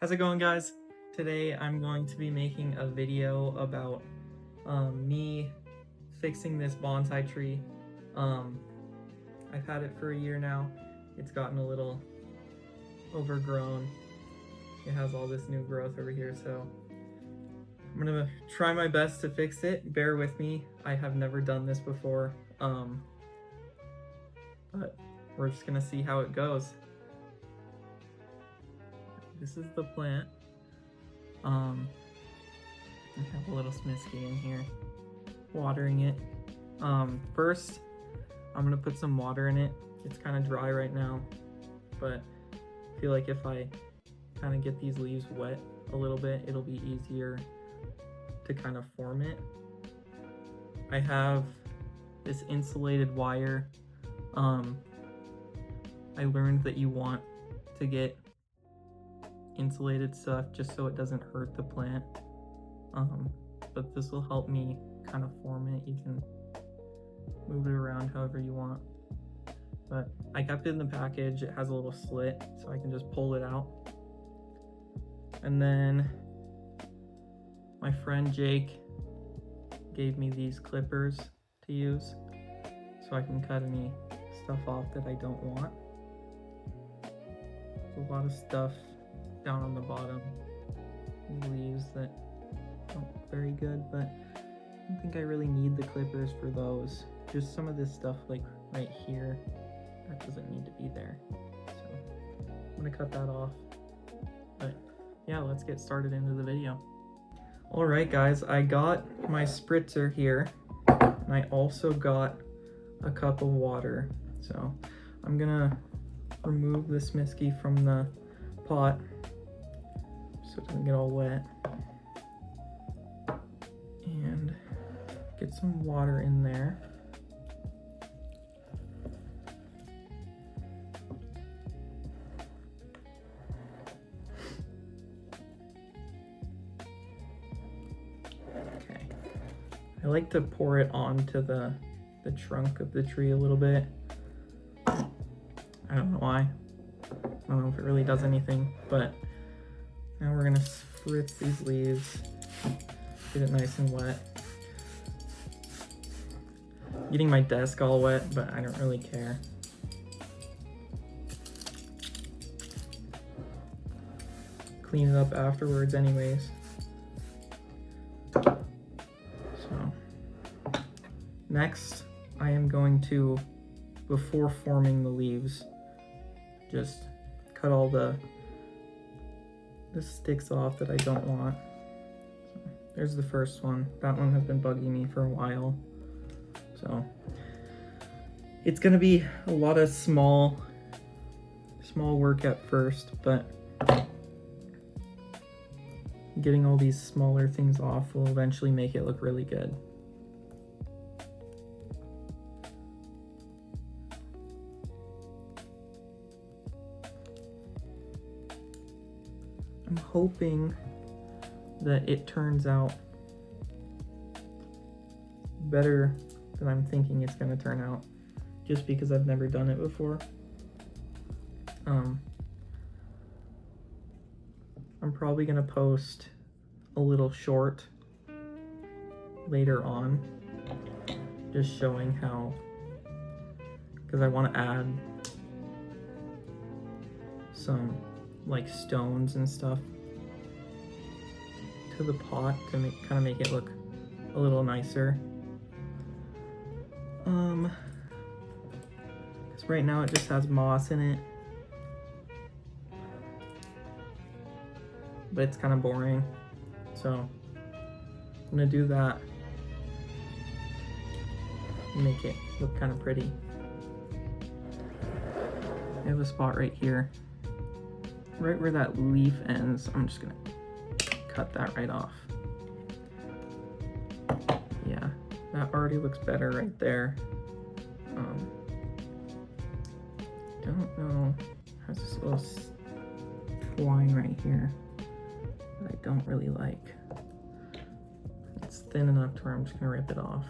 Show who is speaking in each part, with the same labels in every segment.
Speaker 1: How's it going, guys? Today I'm going to be making a video about me fixing this bonsai tree. I've had it for a year now. It's gotten a little overgrown. It has all this new growth over here, so I'm gonna try my best to fix it. Bear with me. I have never done this before, but we're just gonna see how it goes. This is the plant. I have a little Smisky in here, watering it. First, I'm gonna put some water in it. It's kind of dry right now, but I feel like if I kind of get these leaves wet a little bit, it'll be easier to kind of form it. I have this insulated wire. I learned that you want to get insulated stuff just so it doesn't hurt the plant, but this will help me kind of form it. You can move it around however you want, but I kept it in the package. It has a little slit so I can just pull it out. And then my friend Jake gave me these clippers to use so I can cut any stuff off that I don't want. There's a lot of stuff down on the bottom, leaves that don't look very good, but I don't think I really need the clippers for those. Just some of this stuff like right here, that doesn't need to be there. So I'm gonna cut that off. But yeah, let's get started into the video. All right, guys, I got my spritzer here, and I also got a cup of water. So I'm gonna remove the Smisky from the pot so it doesn't get all wet, and get some water in there. Okay, I like to pour it onto the trunk of the tree a little bit. I don't know why. I don't know if it really does anything, but now we're gonna spritz these leaves, get it nice and wet. Getting my desk all wet, but I don't really care. Clean it up afterwards anyways. So next, I am going to, before forming the leaves, just cut all the sticks off that I don't want. So there's the first one. That one has been bugging me for a while. So it's gonna be a lot of small work at first, but getting all these smaller things off will eventually make it look really good. I'm hoping that it turns out better than I'm thinking it's going to turn out, just because I've never done it before. I'm probably going to post a little short later on just showing how, because I want to add some like stones and stuff to the pot to kind of make it look a little nicer. Because right now it just has moss in it, but it's kind of boring, so I'm gonna do that, make it look kind of pretty. I have a spot right here, right where that leaf ends. I'm just gonna cut that right off. Yeah, that already looks better right there. Don't know, has this little twine right here that I don't really like. It's thin enough to where I'm just gonna rip it off.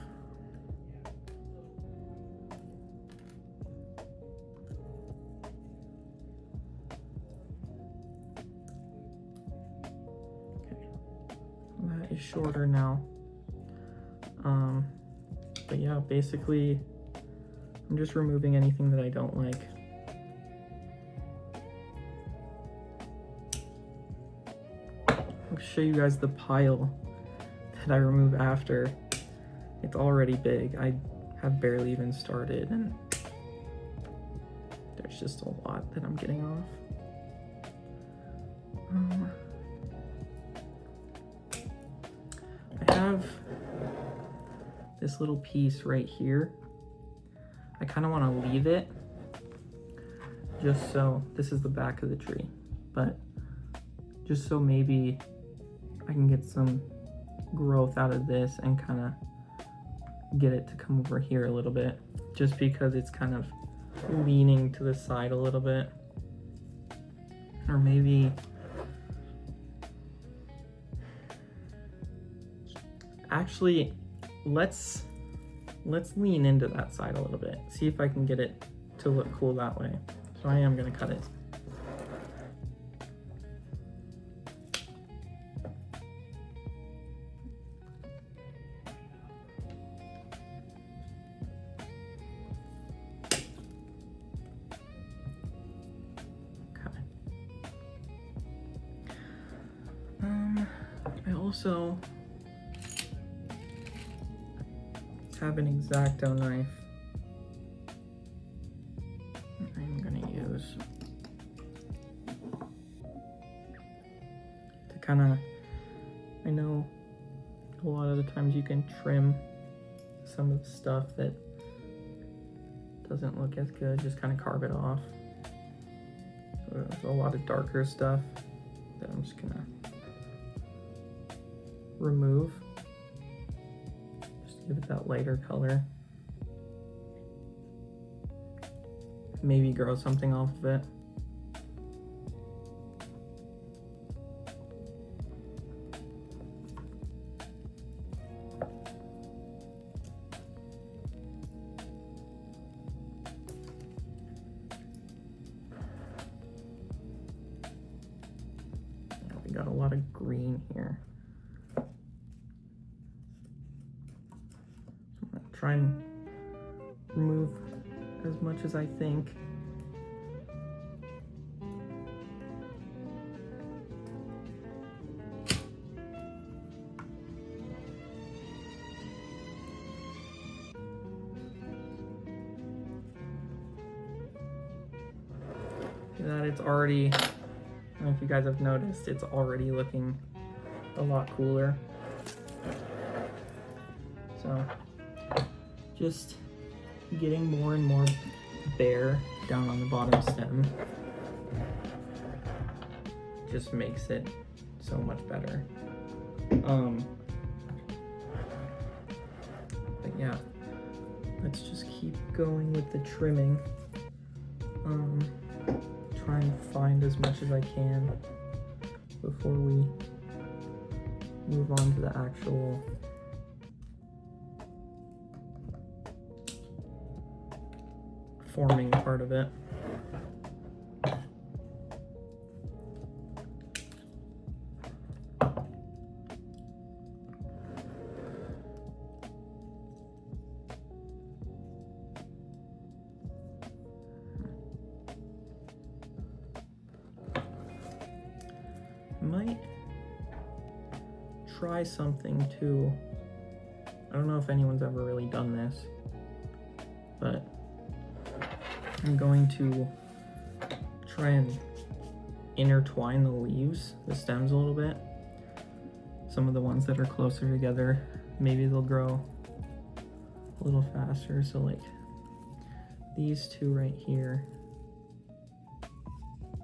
Speaker 1: shorter now. But yeah, basically I'm just removing anything that I don't like. I'll show you guys the pile that I remove after. It's already big. I have barely even started, and there's just a lot that I'm getting off. I have this little piece right here. I kind of want to leave it just so, this is the back of the tree, but just so maybe I can get some growth out of this and kind of get it to come over here a little bit, just because it's kind of leaning to the side a little bit. Or maybe actually let's lean into that side a little bit, see if I can get it to look cool that way. So I am going to cut it. I also have an X-Acto knife I'm gonna use to kind of, I know a lot of the times you can trim some of the stuff that doesn't look as good, just kind of carve it off. So there's a lot of darker stuff that I'm just gonna remove, just to give it that lighter color. Maybe grow something off of it. We got a lot of green here. Try and remove as much as I think. That it's already, I don't know if you guys have noticed, it's already looking a lot cooler. So just getting more and more bare down on the bottom stem just makes it so much better. But yeah, let's just keep going with the trimming. Try and find as much as I can before we move on to the actual forming part of it. Might try something too. I don't know if anyone's ever really done this, but I'm going to try and intertwine the leaves, the stems a little bit. Some of the ones that are closer together, maybe they'll grow a little faster. So like these two right here,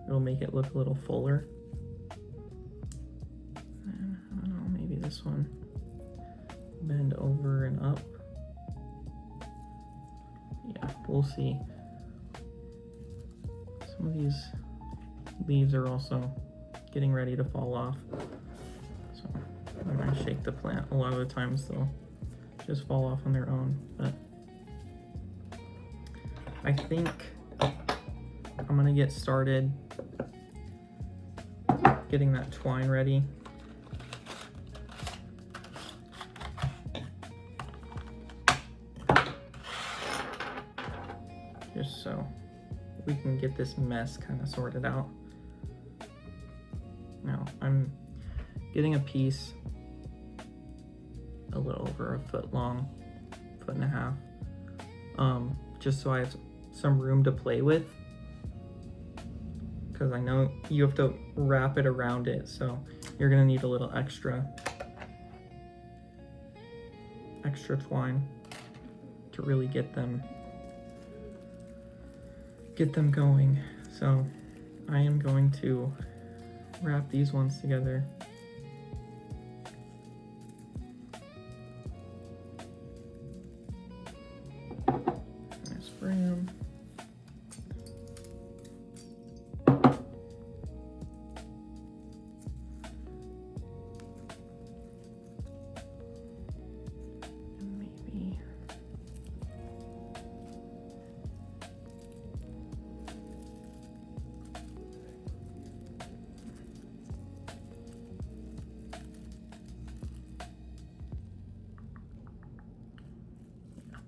Speaker 1: it'll make it look a little fuller. And I don't know, maybe this one, bend over and up. Yeah, we'll see. Some of these leaves are also getting ready to fall off. So when I shake the plant, a lot of the times they'll just fall off on their own. But I think I'm gonna get started getting that twine ready. we can get this mess kind of sorted out. Now I'm getting a piece a little over a foot long, 1.5 feet, just so I have some room to play with, because I know you have to wrap it around it, so you're gonna need a little extra twine to really get them going. So I am going to wrap these ones together. I spray them.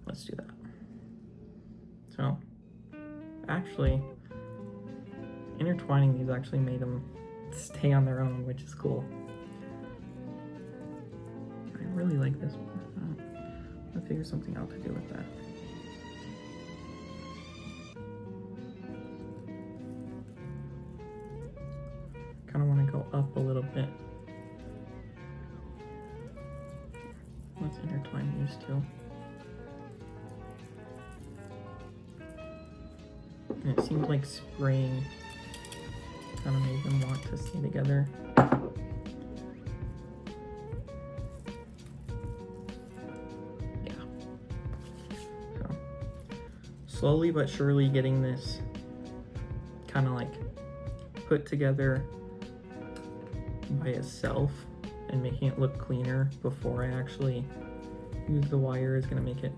Speaker 1: Let's do that. So, actually, intertwining these actually made them stay on their own, which is cool. I really like this one. I'm gonna figure something out to do with that. Kind of want to go up a little bit. Let's intertwine these two. And it seemed like spraying kind of made them want to stay together. Yeah. So, slowly but surely getting this kind of like put together by itself and making it look cleaner before I actually use the wire is going to make it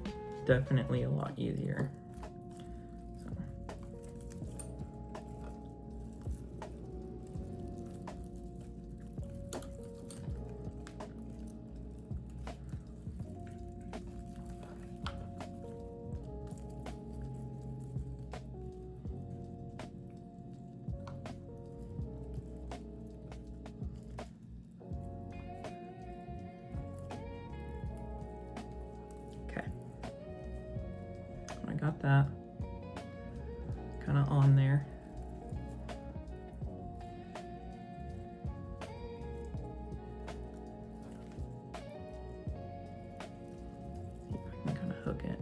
Speaker 1: definitely a lot easier. Got that kind of on there. See if I can kind of hook it.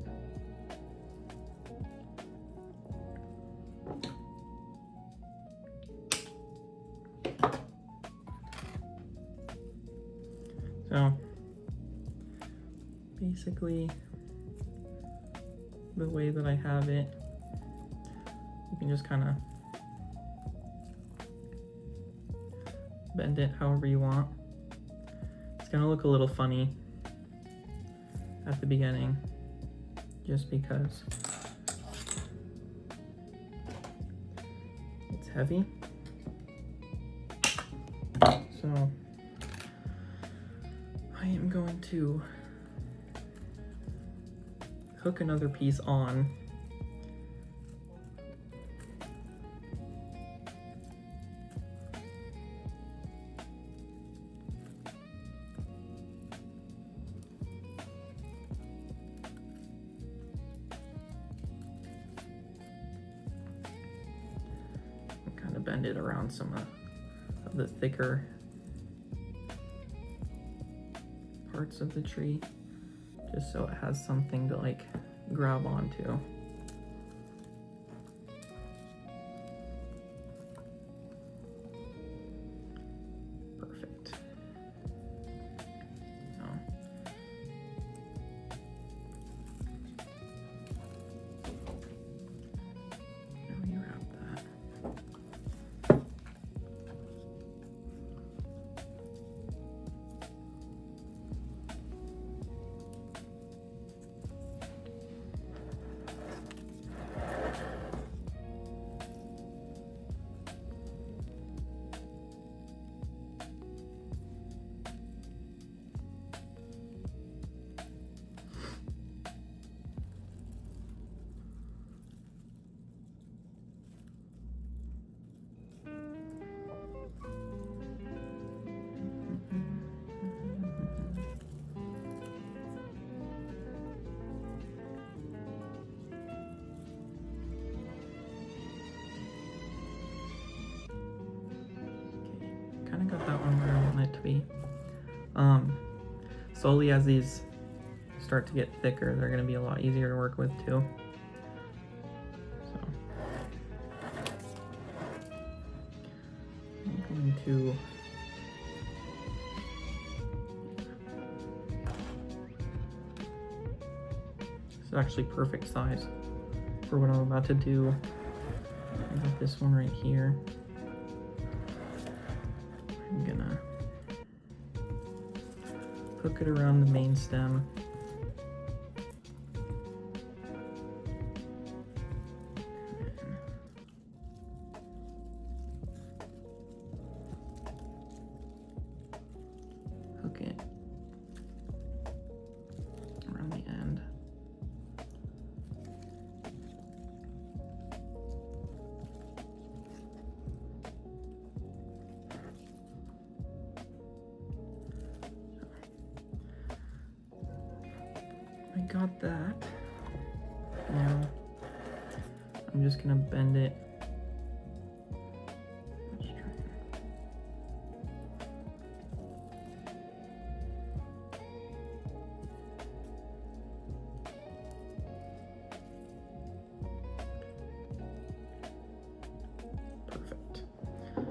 Speaker 1: So basically, the way that I have it, you can just kind of bend it however you want. It's gonna look a little funny at the beginning, just because it's heavy. So I am going to hook another piece on. And kind of bend it around some of the thicker parts of the tree, just so it has something to like grab onto. Perfect. So, rewrap that. kind of got that one where I want it to be. Slowly as these start to get thicker, they're going to be a lot easier to work with too. So I'm going to this is actually perfect size for what I'm about to do. I got this one right here. I'm gonna hook it around the main stem. Hook it around the end. I got that. Now I'm just gonna bend it. Let's try it. Perfect.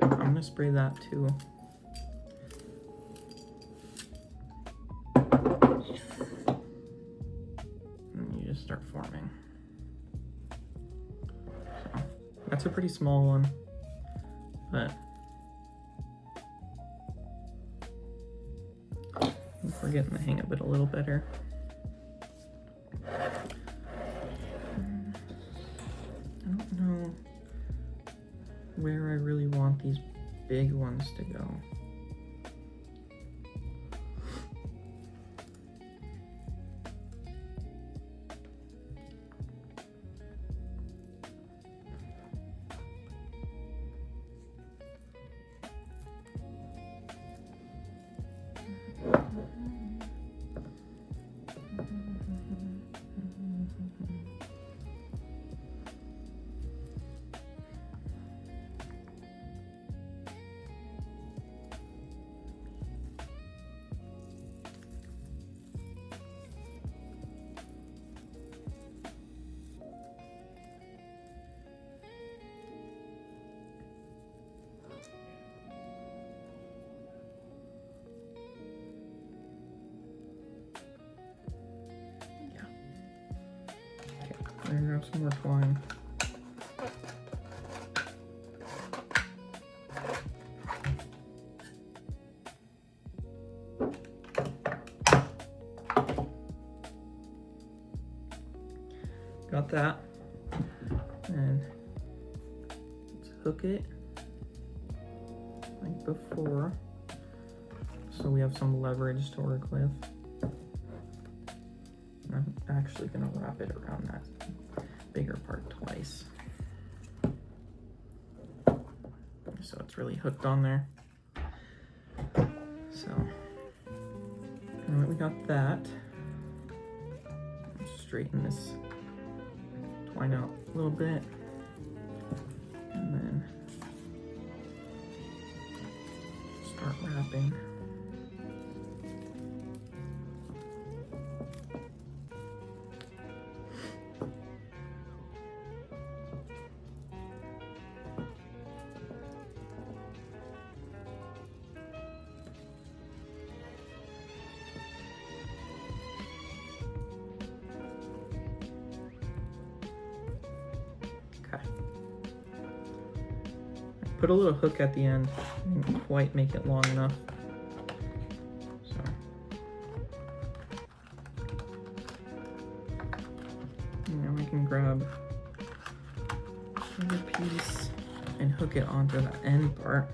Speaker 1: I'm gonna spray that too. Start forming. So that's a pretty small one, but we're getting the hang of it a little better. I don't know where I really want these big ones to go. And grab some more twine. Got that. And let's hook it like before, so we have some leverage to work with. I'm actually going to wrap it around that bigger part twice, so it's really hooked on there. So now that we got that, let's straighten this twine out a little bit, and then start wrapping. Put a little hook at the end. I didn't quite make it long enough. So now we can grab another piece and hook it onto the end part.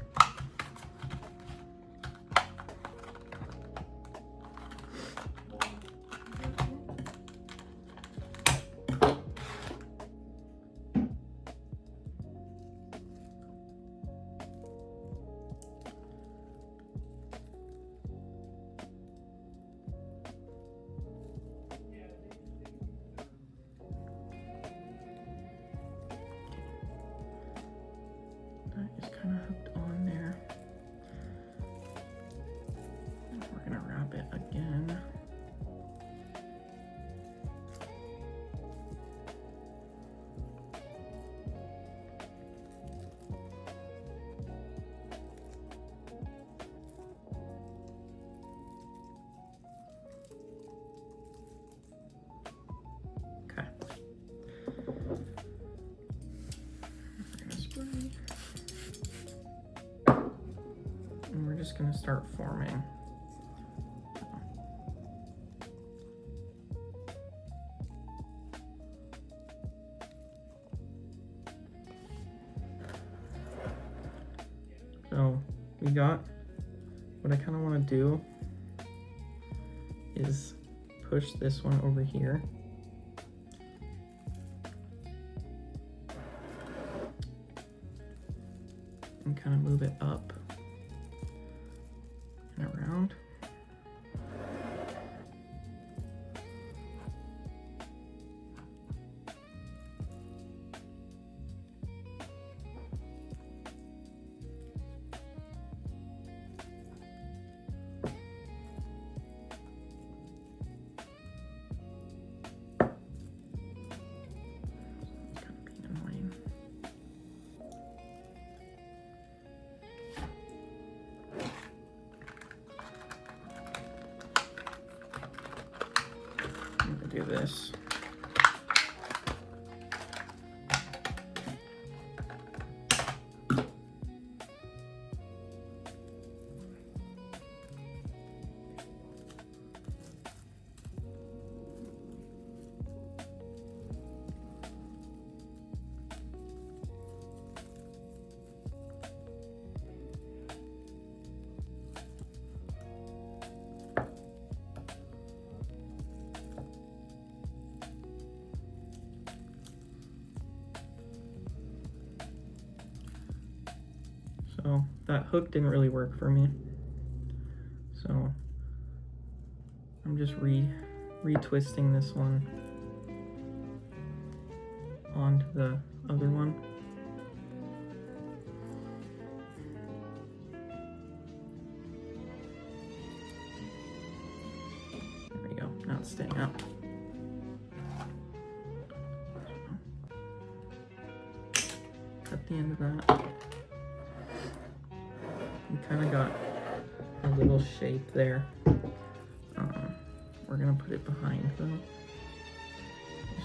Speaker 1: That is kind of hooked on there. just gonna start forming. So we got, what I kind of want to do is push this one over here. And kind of move it up and around. Do this. So that hook didn't really work for me. So I'm just retwisting this one onto the other one. There we go, now it's staying up. Cut the end of that. We kind of got a little shape there. We're gonna put it behind though,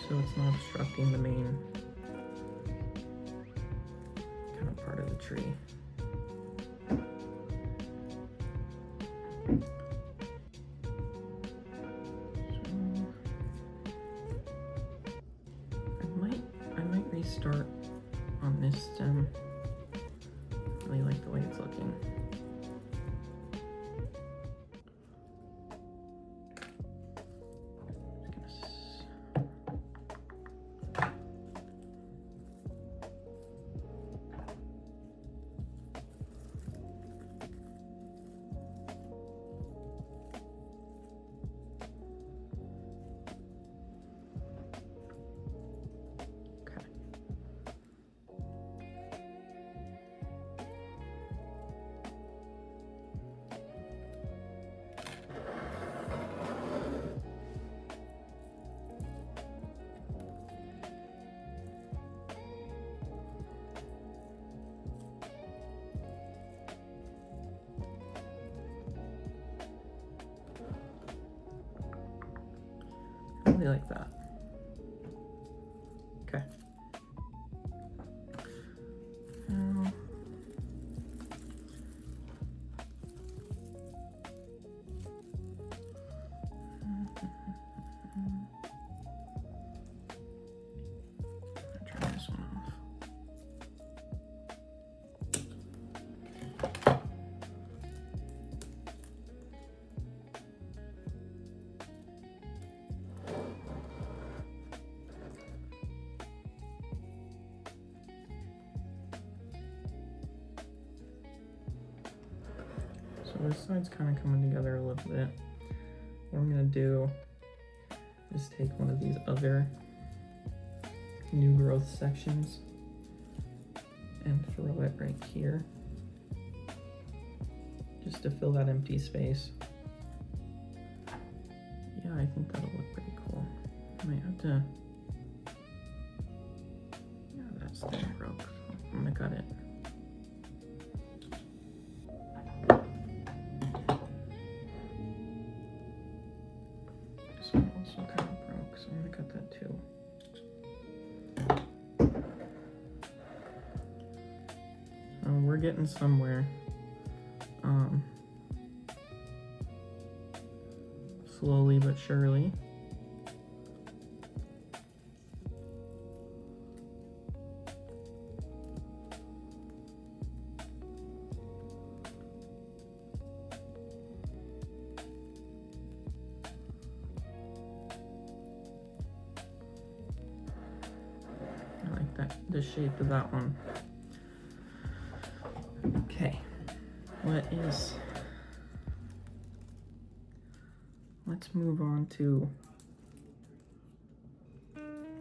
Speaker 1: so it's not obstructing the main kind of part of the tree. So I might restart on this stem. I really like the way it's looking. Really like that. Okay. Now, turn this one off. So this side's kind of coming together a little bit. What I'm gonna do is take one of these other new growth sections and throw it right here, just to fill that empty space. Yeah, I think that'll look pretty cool. I might have to, yeah, that stem broke, so I'm gonna cut it. This one also kind of broke, so I'm gonna cut that too. We're getting somewhere. slowly but surely. I like that, the shape of that one. Okay, let's move on to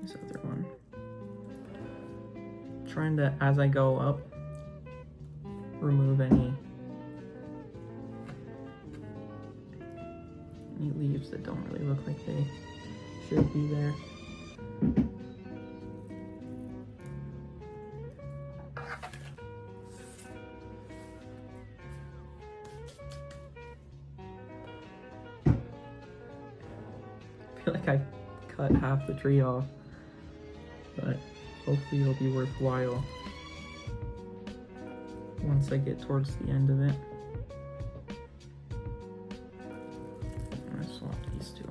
Speaker 1: this other one. Trying to, as I go up, remove any leaves that don't really look like they should be there. I feel like I cut half the tree off, but hopefully it'll be worthwhile once I get towards the end of it. I'm gonna swap these two.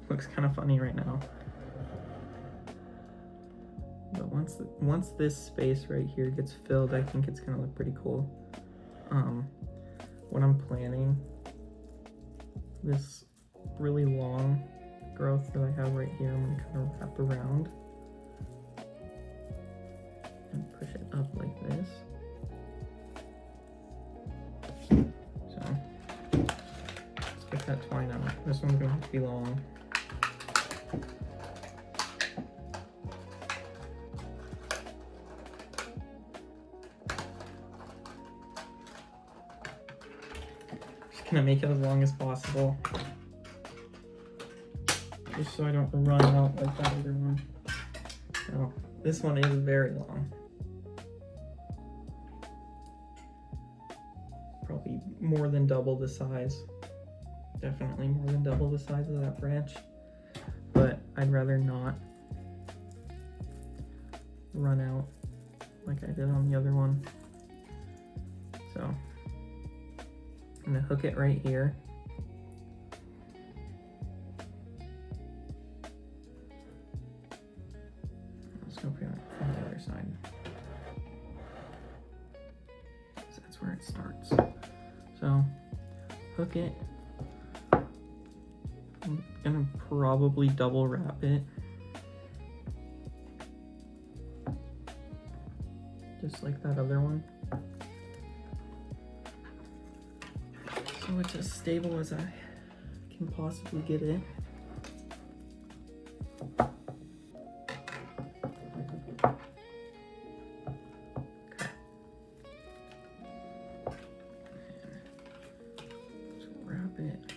Speaker 1: Looks kind of funny right now, but once this space right here gets filled, I think it's gonna look pretty cool. What I'm planning, this really long growth that I have right here, I'm gonna kind of wrap around and push it up like this. So let's get that twine out. This one's gonna have to be long. Gonna make it as long as possible, just so I don't run out like that other one. Oh, this one is very long, probably more than double the size, definitely more than double the size of that branch, but I'd rather not run out like I did on the other one. So I'm gonna hook it right here. Let's go for the other side. So that's where it starts. So hook it. I'm gonna probably double wrap it, just like that other one, so it's as stable as I can possibly get it. Okay. So wrap it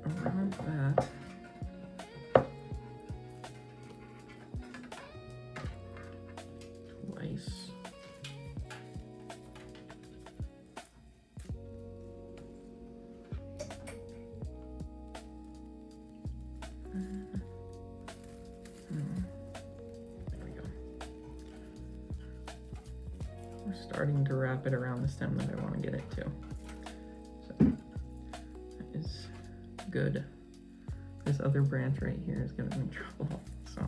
Speaker 1: around that. Twice. There we go. We're starting to wrap it around the stem that I want to get it to. So that is good. This other branch right here is going to be in trouble. So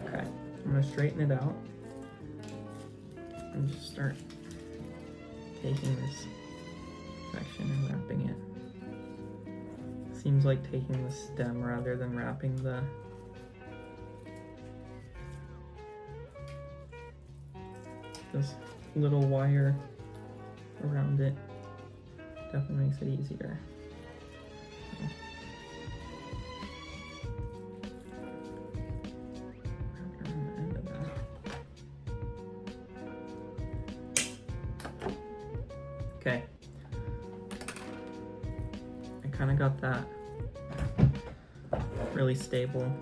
Speaker 1: okay, I'm going to straighten it out and just start taking this section and wrapping it. Seems like taking the stem rather than wrapping this little wire around it. Definitely makes it easier. So, wrap it around the end of that. kind of got that really stable.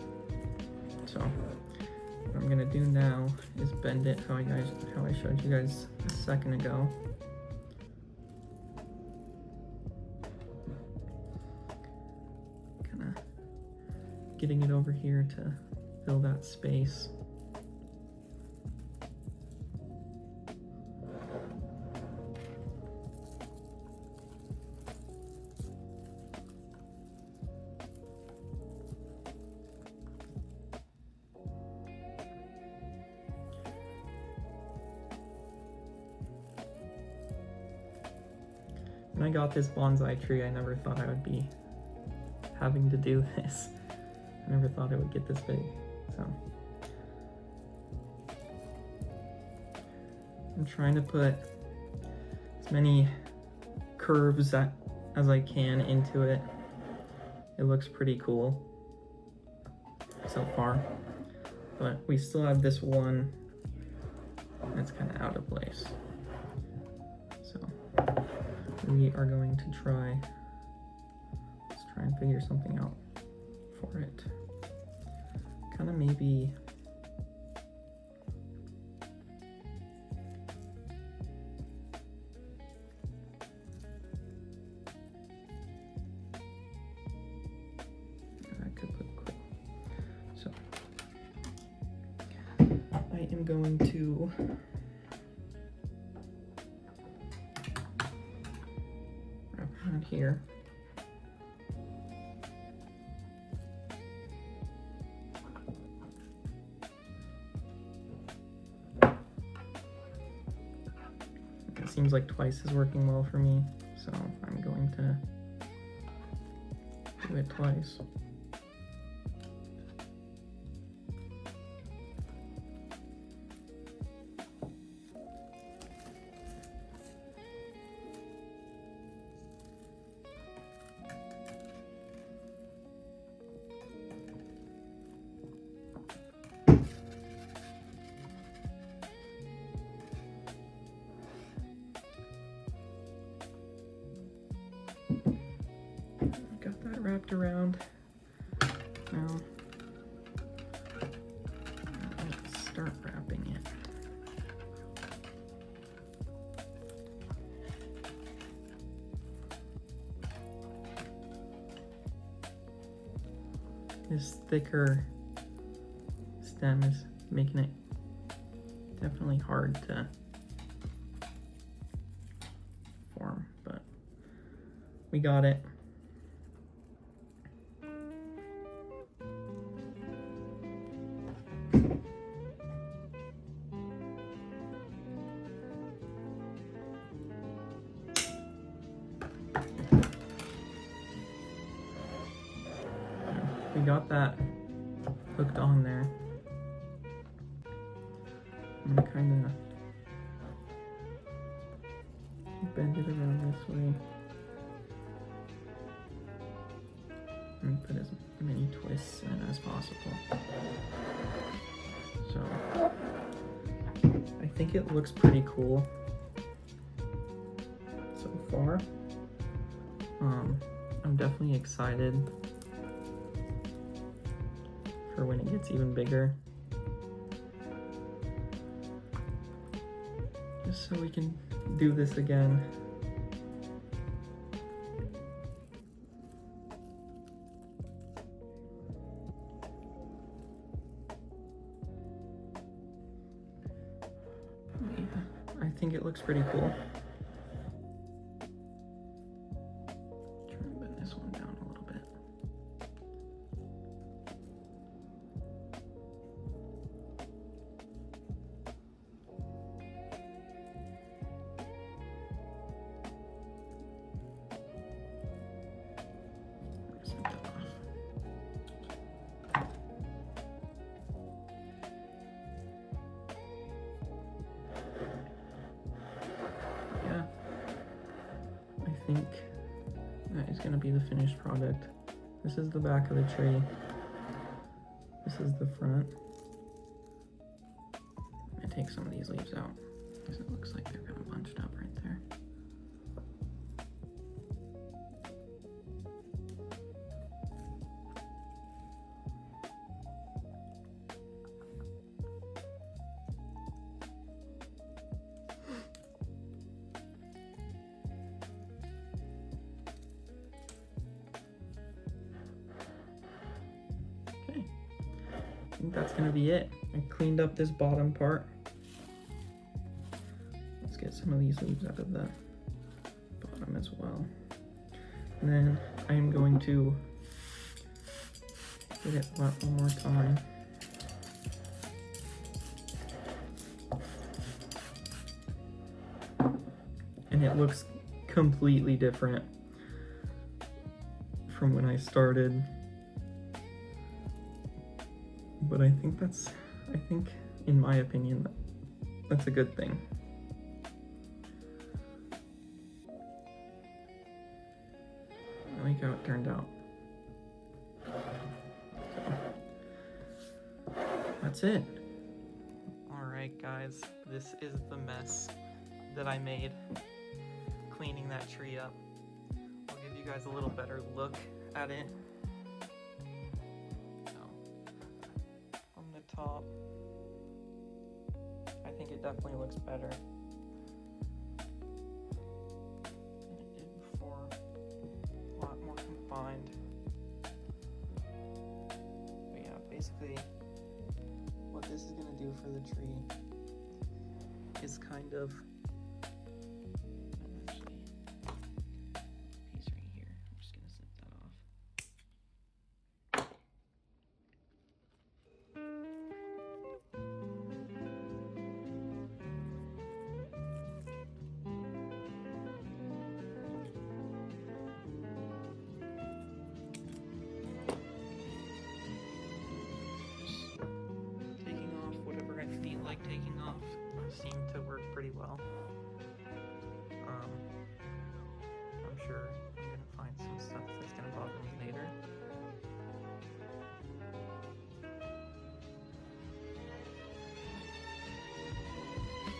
Speaker 1: So what I'm gonna do now is bend it how I showed you guys a second ago. Kind of getting it over here to fill that space. When I got this bonsai tree, I never thought I would be having to do this. I never thought it would get this big, so. I'm trying to put as many curves as I can into it. It looks pretty cool so far, but we still have this one that's kind of out of place. So we are going to let's try and figure something out for it. Kind of maybe I could put cool. So I am going to wrap around here. It seems like twice is working well for me, so I'm going to do it twice. Got that wrapped around. Now, let's start wrapping it. This thicker stem is making it definitely hard to form, but we got it. We got that hooked on there. I'm gonna kind of bend it around this way and put as many twists in as possible. So I think it looks pretty cool so far. I'm definitely excited for when it gets even bigger, just so we can do this again. Yeah, I think it looks pretty cool. Try and bend this one down a little bit. Yeah, I think that is going to be the finished product. This is the back of the tree. This is the front. I'm going to take some of these leaves out because it looks like they're kind of bunched up right there. think that's gonna be it. I cleaned up this bottom part. Let's get some of these leaves out of the bottom as well. And then I am going to get it wet one more time. And it looks completely different from when I started. But I think in my opinion, that's a good thing. I like how it turned out. So, that's it. Alright guys, this is the mess that I made cleaning that tree up. I'll give you guys a little better look at it. From the top, I think it definitely looks better than it did before. A lot more confined. But yeah, basically what this is going to do for the tree is kind of like taking off seemed to work pretty well. I'm sure I'm gonna find some stuff that's gonna bother me later.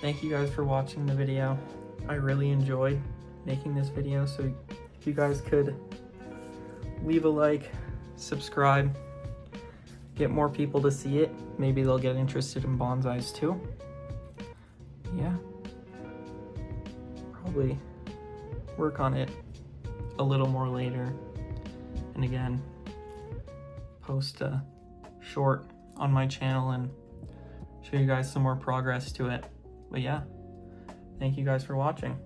Speaker 1: Thank you guys for watching the video. I really enjoyed making this video, so if you guys could leave a like, subscribe, get more people to see it. Maybe they'll get interested in bonsais too. Yeah. Probably work on it a little more later. And again, post a short on my channel and show you guys some more progress to it. But yeah, thank you guys for watching.